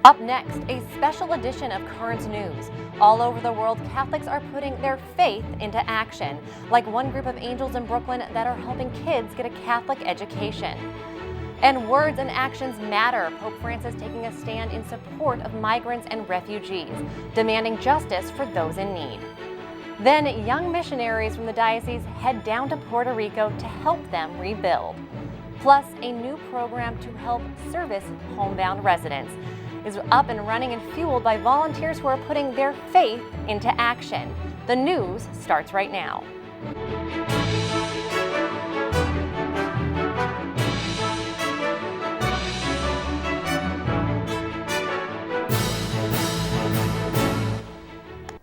Up next, a special edition of Current News. All over the world, Catholics are putting their faith into action, like one group of angels in Brooklyn that are helping kids get a Catholic education. And words and actions matter. Pope Francis taking a stand in support of migrants and refugees, demanding justice for those in need. Then, young missionaries from the diocese head down to Puerto Rico to help them rebuild. Plus, a new program to help service homebound residents is up and running and fueled by volunteers who are putting their faith into action. The news starts right now.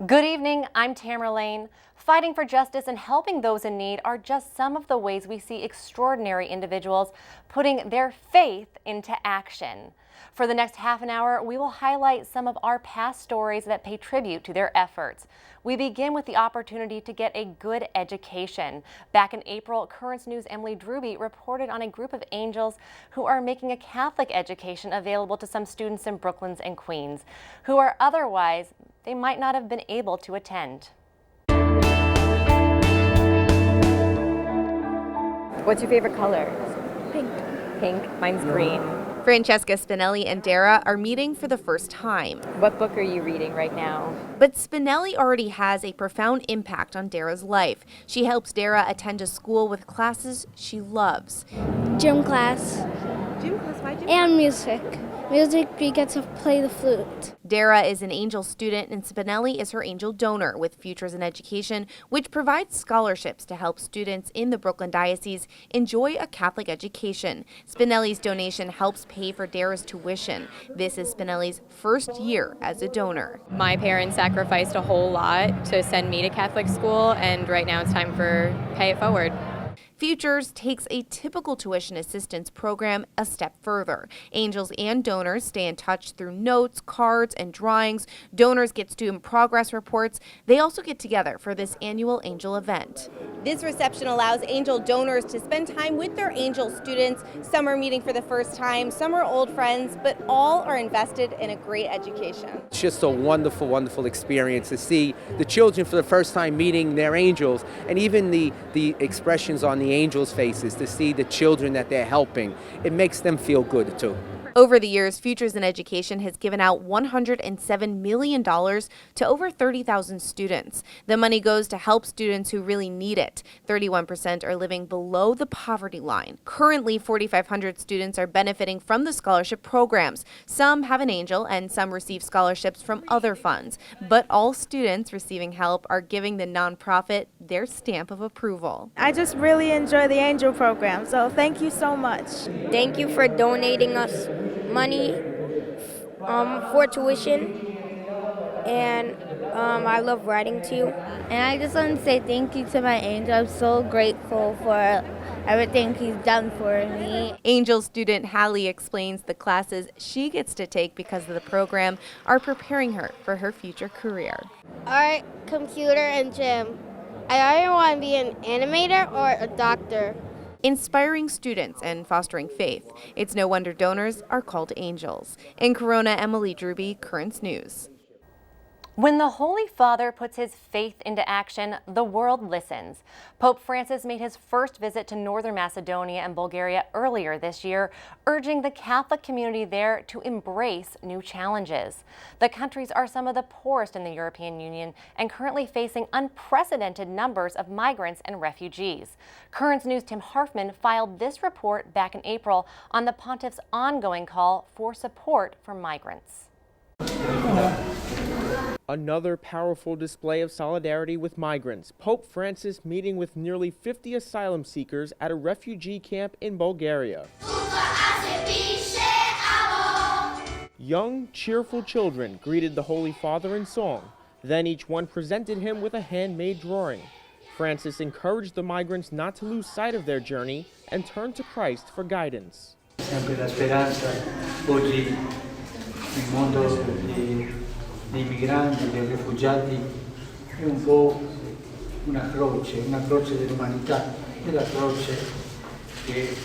Good evening, I'm Tamara Lane. Fighting for justice and helping those in need are just some of the ways we see extraordinary individuals putting their faith into action. For the next half an hour, we will highlight some of our past stories that pay tribute to their efforts. We begin with the opportunity to get a good education. Back in April, Currents News' Emily Drewby reported on a group of angels who are making a Catholic education available to some students in Brooklyn and Queens, who are otherwise, they might not have been able to attend. What's your favorite color? Pink. Pink. Mine's green. Francesca Spinelli and Dara are meeting for the first time. What book are you reading right now? But Spinelli already has a profound impact on Dara's life. She helps Dara attend a school with classes she loves. Gym class. Why gym? And music. Music, we get to play the flute. Dara is an Angel student and Spinelli is her Angel donor with Futures in Education, which provides scholarships to help students in the Brooklyn Diocese enjoy a Catholic education. Spinelli's donation helps pay for Dara's tuition. This is Spinelli's first year as a donor. My parents sacrificed a whole lot to send me to Catholic school, and right now it's time for pay it forward. Futures takes a typical tuition assistance program a step further. Angels and donors stay in touch through notes, cards, and drawings. Donors get student progress reports. They also get together for this annual Angel event. This reception allows Angel donors to spend time with their Angel students. Some are meeting for the first time, some are old friends, but all are invested in a great education. It's just a wonderful, wonderful experience to see the children for the first time meeting their angels, and even the expressions on the angels' faces to see the children that they're helping. It makes them feel good too. Over the years, Futures in Education has given out $107 million to over 30,000 students. The money goes to help students who really need it. 31% are living below the poverty line. Currently, 4,500 students are benefiting from the scholarship programs. Some have an angel and some receive scholarships from other funds. But all students receiving help are giving the nonprofit their stamp of approval. I just really enjoy the angel program, so thank you so much. Thank you for donating us money for tuition, and I love writing to you. And I just want to say thank you to my angel. I'm so grateful for everything he's done for me. Angel student Hallie explains the classes she gets to take because of the program are preparing her for her future career. Art, computer, and gym. I either want to be an animator or a doctor. Inspiring students and fostering faith. It's no wonder donors are called angels. In Corona, Emily Drewby, Currents News. When the Holy Father puts his faith into action, the world listens. Pope Francis made his first visit to Northern Macedonia and Bulgaria earlier this year, urging the Catholic community there to embrace new challenges. The countries are some of the poorest in the European Union and currently facing unprecedented numbers of migrants and refugees. Currents News' Tim Harfman filed this report back in April on the Pontiff's ongoing call for support for migrants. Another powerful display of solidarity with migrants. Pope Francis meeting with nearly 50 asylum seekers at a refugee camp in Bulgaria. Young, cheerful children greeted the Holy Father in song. Then each one presented him with a handmade drawing. Francis encouraged the migrants not to lose sight of their journey and turn to Christ for guidance. Dei migranti, dei rifugiati, è un po' una croce dell'umanità, è la croce che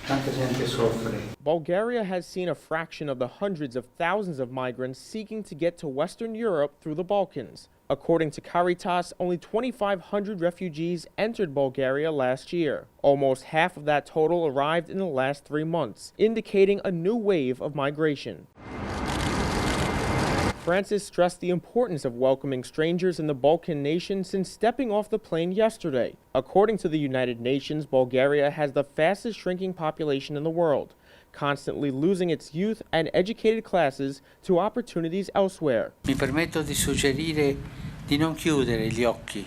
tanta gente soffre. Bulgaria has seen a fraction of the hundreds of thousands of migrants seeking to get to Western Europe through the Balkans. According to Caritas, only 2,500 refugees entered Bulgaria last year. Almost half of that total arrived in the last 3 months, indicating a new wave of migration. Francis stressed the importance of welcoming strangers in the Balkan nation since stepping off the plane yesterday. According to the United Nations, Bulgaria has the fastest shrinking population in the world, constantly losing its youth and educated classes to opportunities elsewhere. Mi permetto di suggerire di non chiudere gli occhi,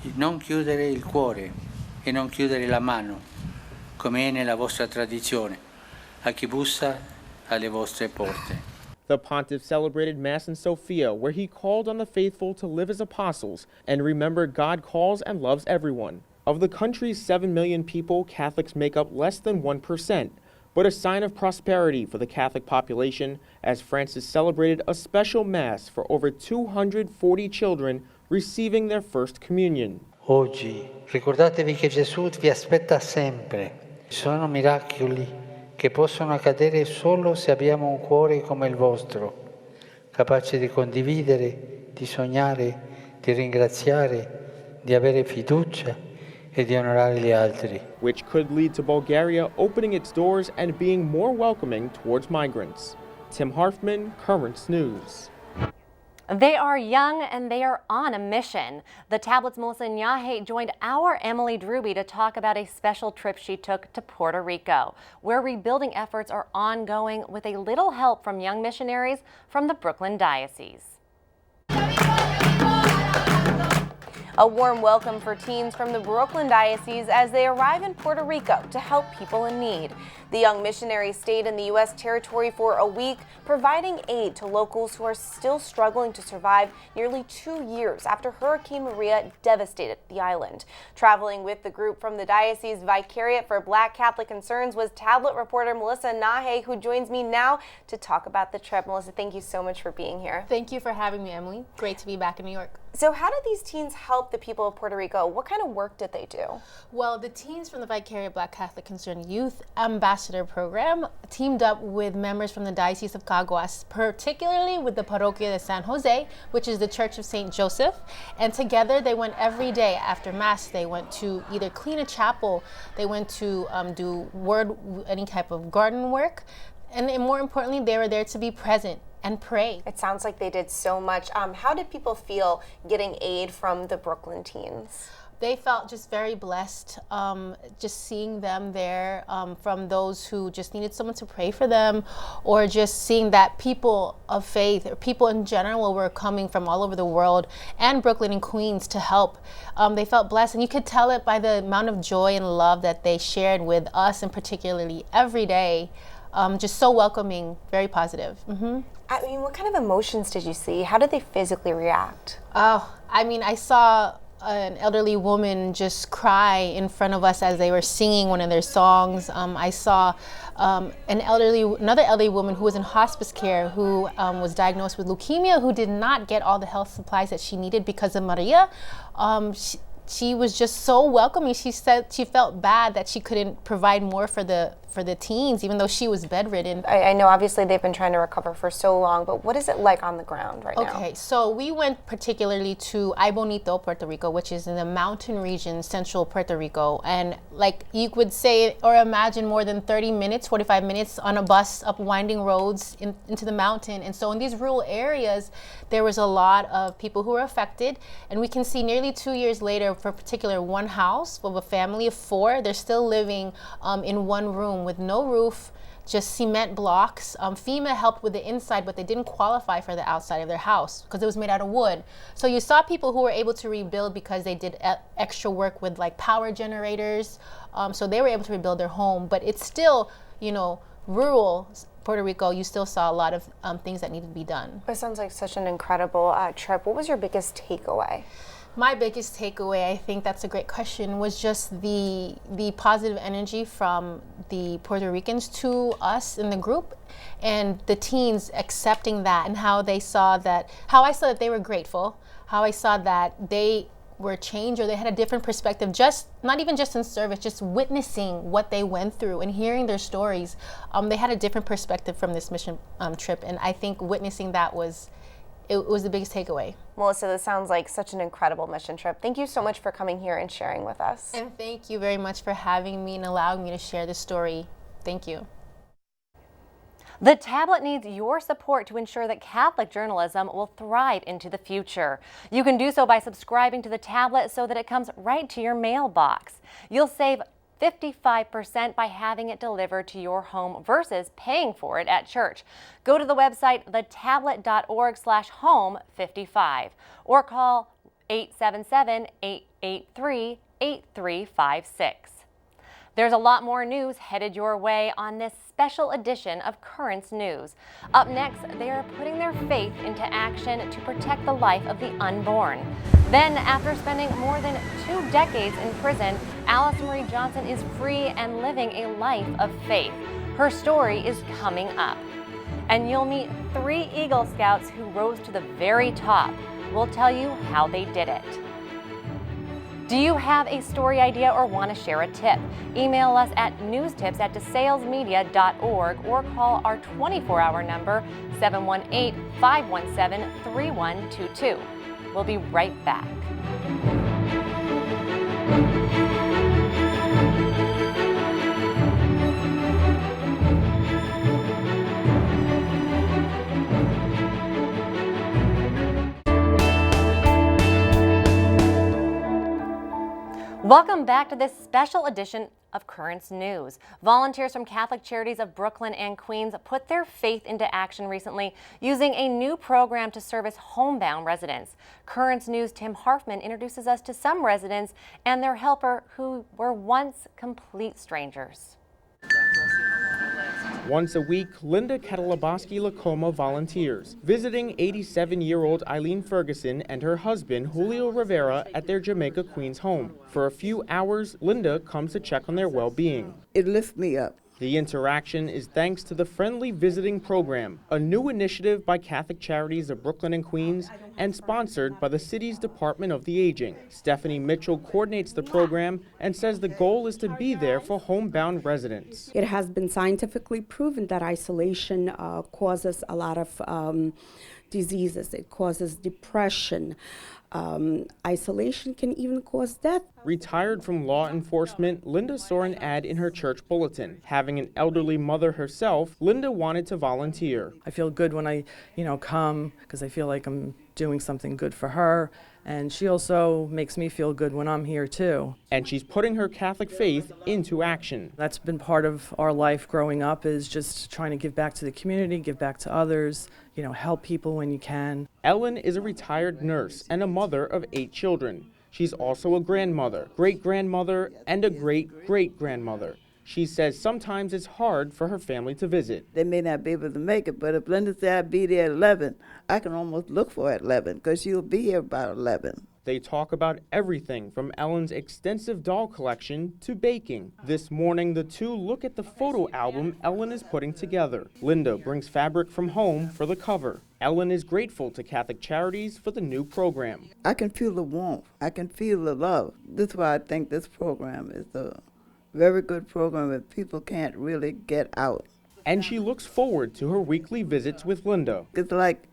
di non chiudere il cuore e non chiudere la mano, come è nella vostra tradizione, a chi bussa alle vostre porte. The pontiff celebrated Mass in Sofia, where he called on the faithful to live as apostles and remember God calls and loves everyone. Of the country's 7 million people, Catholics make up less than 1%, but a sign of prosperity for the Catholic population, as Francis celebrated a special Mass for over 240 children receiving their first communion. Oggi ricordatevi che Gesù vi aspetta sempre. Sono miracoli che possono accadere solo se abbiamo un cuore come il vostro, capace di condividere, di sognare, di ringraziare, di avere fiducia e di onorare gli altri. Which could lead to Bulgaria opening its doors and being more welcoming towards migrants. Tim Harfman, Currents News. They are young and they are on a mission. The Tablet's Melissa Nyahe joined our Emily Druby to talk about a special trip she took to Puerto Rico, where rebuilding efforts are ongoing with a little help from young missionaries from the Brooklyn Diocese. A warm welcome for teens from the Brooklyn Diocese as they arrive in Puerto Rico to help people in need. The young missionaries stayed in the U.S. territory for a week, providing aid to locals who are still struggling to survive nearly 2 years after Hurricane Maria devastated the island. Traveling with the group from the Diocese Vicariate for Black Catholic Concerns was tablet reporter Melissa Nyahe, who joins me now to talk about the trip. Melissa, thank you so much for being here. Thank you for having me, Emily. Great to be back in New York. So how did these teens help the people of Puerto Rico? What kind of work did they do? Well, the teens from the Vicariate Black Catholic Concern Youth Ambassador Program teamed up with members from the Diocese of Caguas, particularly with the Parroquia de San Jose, which is the Church of St. Joseph. And together they went every day after Mass. They went to either clean a chapel, they went to do any type of garden work, and more importantly, they were there to be present and pray. It sounds like they did so much. How did people feel getting aid from the Brooklyn teens? They felt just very blessed, just seeing them there, from those who just needed someone to pray for them, or just seeing that people of faith, or people in general, were coming from all over the world and Brooklyn and Queens to help. They felt blessed, and you could tell it by the amount of joy and love that they shared with us, and particularly every day. Just so welcoming, very positive. I mean, what kind of emotions did you see? How did they physically react? Oh, I mean, I saw an elderly woman just cry in front of us as they were singing one of their songs. I saw another elderly woman who was in hospice care, who was diagnosed with leukemia, who did not get all the health supplies that she needed because of Maria. She was just so welcoming. She said she felt bad that she couldn't provide more for the teens, even though she was bedridden. I know obviously they've been trying to recover for so long, but what is it like on the ground right now? Okay, so we went particularly to Ay Bonito, Puerto Rico, which is in the mountain region, central Puerto Rico. And like you would say or imagine, more than 30 minutes, 45 minutes on a bus up winding roads into the mountain. And so in these rural areas, there was a lot of people who were affected. And we can see nearly 2 years later, for particular one house of a family of 4, they're still living in one room with no roof, just cement blocks. FEMA helped with the inside, but they didn't qualify for the outside of their house because it was made out of wood. So you saw people who were able to rebuild because they did extra work with like power generators. So they were able to rebuild their home, but it's still, rural Puerto Rico. You still saw a lot of things that needed to be done. It sounds like such an incredible trip. What was your biggest takeaway? My biggest takeaway, I think that's a great question, was just the positive energy from the Puerto Ricans to us in the group, and the teens accepting that, and how I saw that they were grateful, how I saw that they were changed, or they had a different perspective, just not even just in service, just witnessing what they went through and hearing their stories. They had a different perspective from this mission trip, and I think witnessing that was the biggest takeaway. Melissa, this sounds like such an incredible mission trip. Thank you so much for coming here and sharing with us. And thank you very much for having me and allowing me to share this story. Thank you. The tablet needs your support to ensure that Catholic journalism will thrive into the future. You can do so by subscribing to the tablet so that it comes right to your mailbox. You'll save 55% by having it delivered to your home versus paying for it at church. Go to the website thetablet.org/home55 or call 877-883-8356. There's a lot more news headed your way on this special edition of Currents News. Up next, they are putting their faith into action to protect the life of the unborn. Then, after spending more than 2 decades in prison, Alice Marie Johnson is free and living a life of faith. Her story is coming up. And you'll meet 3 Eagle Scouts who rose to the very top. We'll tell you how they did it. Do you have a story idea or want to share a tip? Email us at newstips@desalesmedia.org or call our 24-hour number 718-517-3122. We'll be right back. Welcome back to this special edition of Currents News. Volunteers from Catholic Charities of Brooklyn and Queens put their faith into action recently using a new program to service homebound residents. Currents News' Tim Harfman introduces us to some residents and their helper who were once complete strangers. Once a week, Linda Catalaboski-Lacoma volunteers, visiting 87-year-old Eileen Ferguson and her husband, Julio Rivera, at their Jamaica, Queens home. For a few hours, Linda comes to check on their well-being. It lifts me up. The interaction is thanks to the Friendly Visiting Program, a new initiative by Catholic Charities of Brooklyn and Queens and sponsored by the city's Department of the Aging. Stephanie Mitchell coordinates the program and says the goal is to be there for homebound residents. It has been scientifically proven that isolation causes a lot of diseases. It causes depression. Isolation can even cause death. Retired from law enforcement, Linda saw an ad in her church bulletin. Having an elderly mother herself, Linda wanted to volunteer. I feel good when I, come because I feel like I'm doing something good for her. And she also makes me feel good when I'm here too. And she's putting her Catholic faith into action. That's been part of our life growing up, is just trying to give back to the community, give back to others, help people when you can. Ellen is a retired nurse and a mother of 8 children. She's also a grandmother, great-grandmother, and a great-great-grandmother. She says sometimes it's hard for her family to visit. They may not be able to make it, but if Linda said I'd be there at 11, I can almost look for her at 11 because she'll be here about 11. They talk about everything from Ellen's extensive doll collection to baking. This morning, the two look at the photo album Ellen is putting together. Linda brings fabric from home for the cover. Ellen is grateful to Catholic Charities for the new program. I can feel the warmth. I can feel the love. This is why I think this program is a very good program that people can't really get out. And she looks forward to her weekly visits with Linda. It's like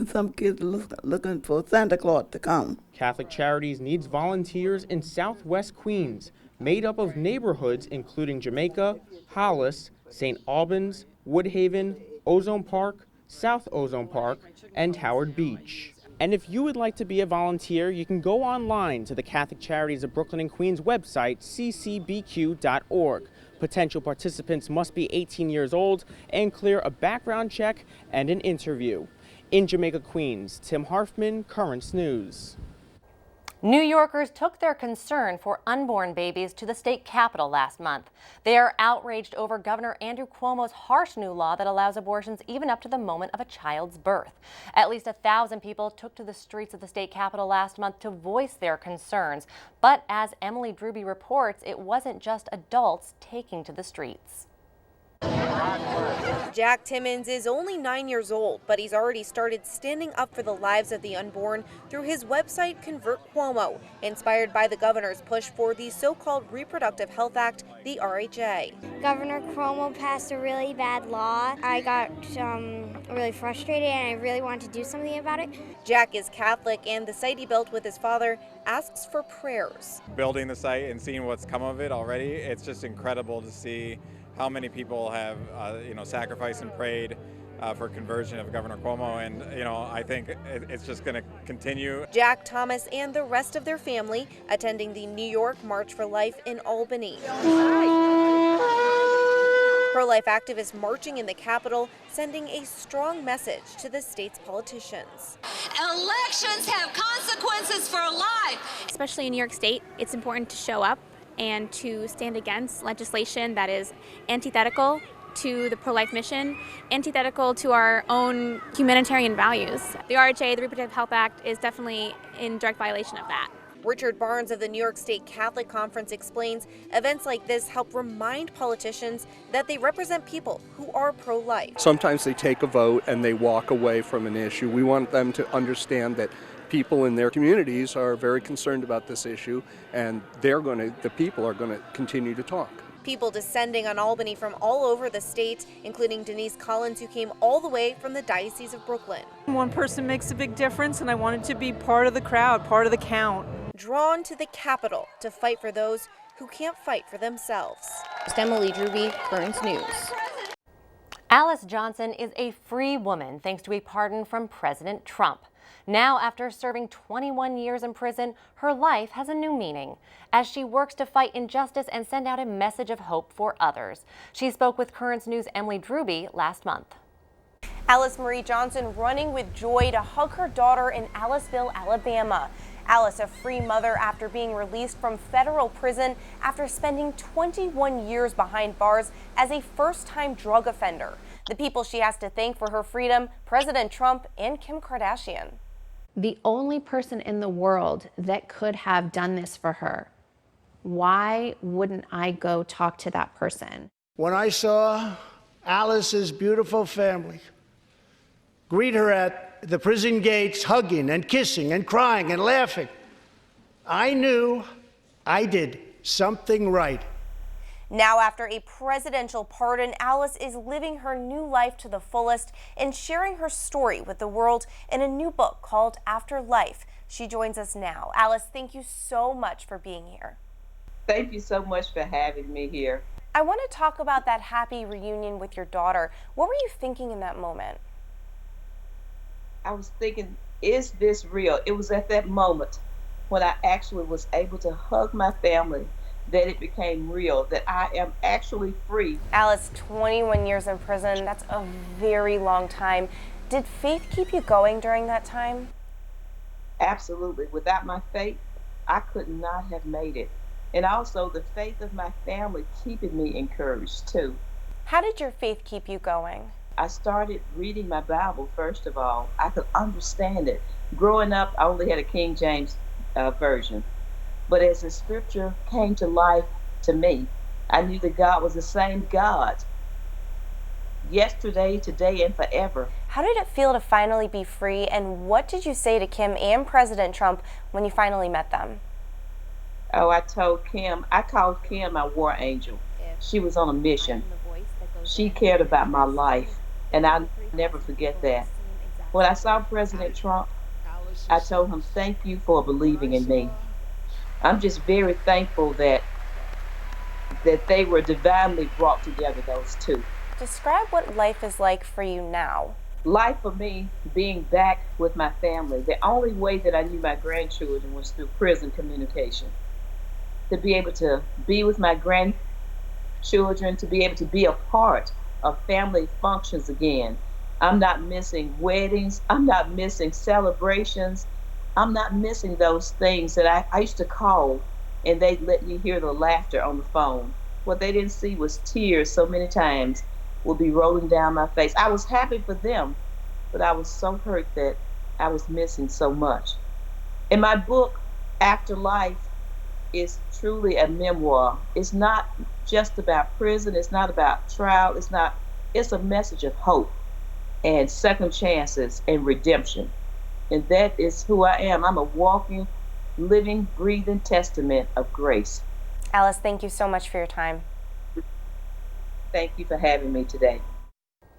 some kids looking for Santa Claus to come. Catholic Charities needs volunteers in Southwest Queens, made up of neighborhoods including Jamaica, Hollis, St. Albans, Woodhaven, Ozone Park, South Ozone Park, and Howard Beach. And if you would like to be a volunteer, you can go online to the Catholic Charities of Brooklyn and Queens website, ccbq.org. Potential participants must be 18 years old and clear a background check and an interview. In Jamaica, Queens, Tim Harfman, Currents News. New Yorkers took their concern for unborn babies to the state capitol last month. They are outraged over Governor Andrew Cuomo's harsh new law that allows abortions even up to the moment of a child's birth. At least 1,000 people took to the streets of the state capitol last month to voice their concerns. But as Emily Druby reports, it wasn't just adults taking to the streets. Jack Timmons is only 9 years old, but he's already started standing up for the lives of the unborn through his website Convert Cuomo, inspired by the governor's push for the so-called Reproductive Health Act, the RHA. Governor Cuomo passed a really bad law. I got really frustrated and I really wanted to do something about it. Jack is Catholic, and the site he built with his father asks for prayers. Building the site and seeing what's come of it already, it's just incredible to see how many people have sacrificed and prayed for conversion of Governor Cuomo, and I think it's just going to continue. Jack, Thomas, and the rest of their family attending the New York March for Life in Albany. Pro-life activists marching in the Capitol, sending a strong message to the state's politicians. Elections have consequences for life. Especially in New York State, it's important to show up and to stand against legislation that is antithetical to the pro-life mission, antithetical to our own humanitarian values. The RHA, the Reproductive Health Act, is definitely in direct violation of that. Richard Barnes of the New York State Catholic Conference explains events like this help remind politicians that they represent people who are pro-life. Sometimes they take a vote and they walk away from an issue. We want them to understand that people in their communities are very concerned about this issue, and the people are going to continue to talk. People descending on Albany from all over the state, including Denise Collins, who came all the way from the Diocese of Brooklyn. One person makes a big difference, and I wanted to be part of the crowd, part of the count. Drawn to the Capitol to fight for those who can't fight for themselves. Emily Drewby, Burns News. Alice Johnson is a free woman thanks to a pardon from President Trump. Now, after serving 21 years in prison, her life has a new meaning as she works to fight injustice and send out a message of hope for others. She spoke with Currents News' Emily Drewby last month. Alice Marie Johnson running with joy to hug her daughter in Aliceville, Alabama. Alice, a free mother after being released from federal prison after spending 21 years behind bars as a first-time drug offender. The people she has to thank for her freedom, President Trump and Kim Kardashian. The only person in the world that could have done this for her. Why wouldn't I go talk to that person? When I saw Alice's beautiful family greet her at the prison gates, hugging and kissing and crying and laughing, I knew I did something right. Now, after a presidential pardon, Alice is living her new life to the fullest and sharing her story with the world in a new book called After Life. She joins us now. Alice, thank you so much for being here. Thank you so much for having me here. I want to talk about that happy reunion with your daughter. What were you thinking in that moment? I was thinking, is this real? It was at that moment when I actually was able to hug my family that it became real, that I am actually free. Alice, 21 years in prison, that's a very long time. Did faith keep you going during that time? Absolutely. Without my faith, I could not have made it. And also the faith of my family keeping me encouraged too. How did your faith keep you going? I started reading my Bible, first of all. I could understand it. Growing up, I only had a King James version. But as the scripture came to life to me, I knew that God was the same God, yesterday, today, and forever. How did it feel to finally be free, and what did you say to Kim and President Trump when you finally met them? Oh, I told Kim, I called Kim my war angel. She was on a mission. She cared about my life, and I'll never forget that. When I saw President Trump, I told him, thank you for believing in me. I'm just very thankful that they were divinely brought together, those two. Describe what life is like for you now. Life for me, being back with my family. The only way that I knew my grandchildren was through prison communication. To be able to be with my grandchildren, to be able to be a part of family functions again. I'm not missing weddings. I'm not missing celebrations. I'm not missing those things that I used to call and they'd let me hear the laughter on the phone. What they didn't see was tears so many times would be rolling down my face. I was happy for them, but I was so hurt that I was missing so much. In my book, After Life, is truly a memoir. It's not just about prison. It's not about trial. It's not It's a message of hope and second chances and redemption. And that is who I am. I'm a walking, living, breathing testament of grace. Alice, thank you so much for your time. Thank you for having me today.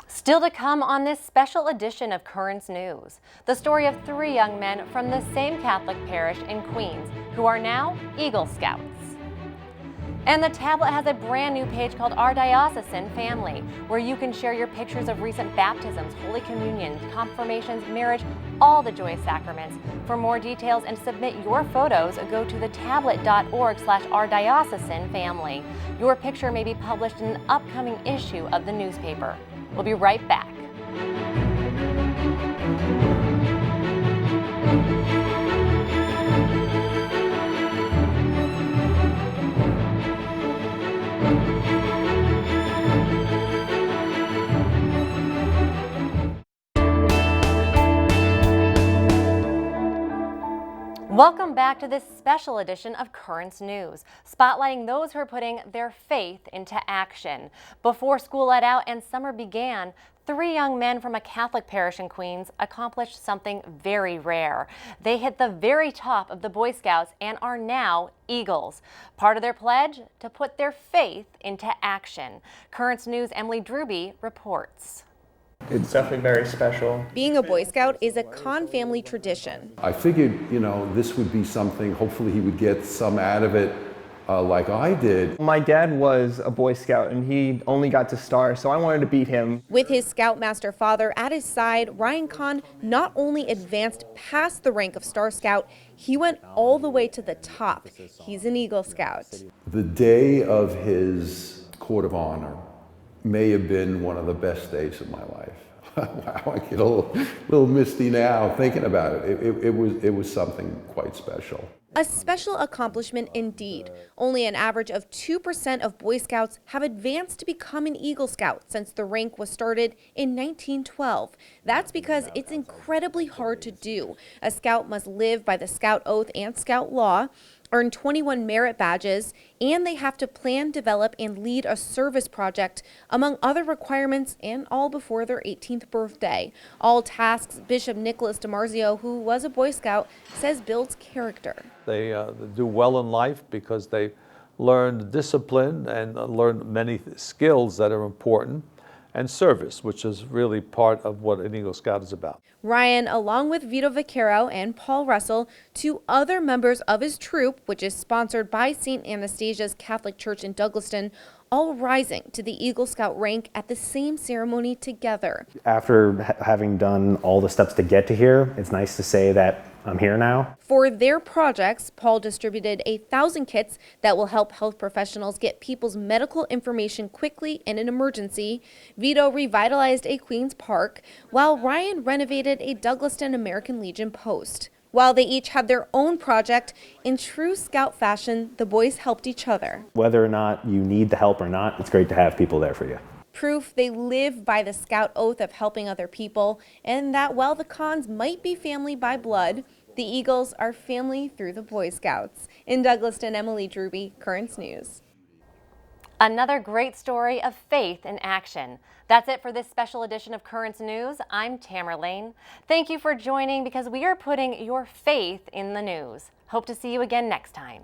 Still to come on this special edition of Currents News, the story of 3 young men from the same Catholic parish in Queens who are now Eagle Scouts. And the tablet has a brand new page called Our Diocesan Family, where you can share your pictures of recent baptisms, Holy Communion, confirmations, marriage, all the joyous sacraments. For more details and submit your photos, go to thetablet.org/ourdiocesanfamily. Your picture may be published in an upcoming issue of the newspaper. We'll be right back. Welcome back to this special edition of Currents News, spotlighting those who are putting their faith into action. Before school let out and summer began, 3 young men from a Catholic parish in Queens accomplished something very rare. They hit the very top of the Boy Scouts and are now Eagles. Part of their pledge? To put their faith into action. Currents News' Emily Drewby reports. It's definitely very special. Being a Boy Scout is a Kahn family tradition. I figured, this would be something, hopefully he would get some out of it like I did. My dad was a Boy Scout and he only got to star, so I wanted to beat him. With his Scoutmaster father at his side, Ryan Kahn not only advanced past the rank of Star Scout, he went all the way to the top. He's an Eagle Scout. The day of his Court of Honor may have been one of the best days of my life. Wow, I get a little misty now thinking about it. It was something quite special. A special accomplishment indeed. Only an average of 2% of Boy Scouts have advanced to become an Eagle Scout since the rank was started in 1912. That's because it's incredibly hard to do. A Scout must live by the Scout Oath and Scout Law, earn 21 merit badges, and they have to plan, develop, and lead a service project, among other requirements, and all before their 18th birthday. All tasks Bishop Nicholas DiMarzio, who was a Boy Scout, says builds character. They do well in life because they learn discipline and learn many skills that are important, and service, which is really part of what an Eagle Scout is about. Ryan, along with Vito Vaquero and Paul Russell, 2 other members of his troop, which is sponsored by St. Anastasia's Catholic Church in Douglaston, all rising to the Eagle Scout rank at the same ceremony together. After having done all the steps to get to here, it's nice to say that I'm here now. For their projects, Paul distributed 1,000 kits that will help health professionals get people's medical information quickly in an emergency. Vito revitalized a Queens park, while Ryan renovated a Douglaston American Legion post. While they each had their own project, in true Scout fashion, the boys helped each other. Whether or not you need the help or not, it's great to have people there for you. Proof they live by the Scout Oath of helping other people, and that while the Kahns might be family by blood, the Eagles are family through the Boy Scouts. In Douglaston, Emily Drewby, Currents News. Another great story of faith in action. That's it for this special edition of Currents News. I'm Tamara Lane. Thank you for joining because we are putting your faith in the news. Hope to see you again next time.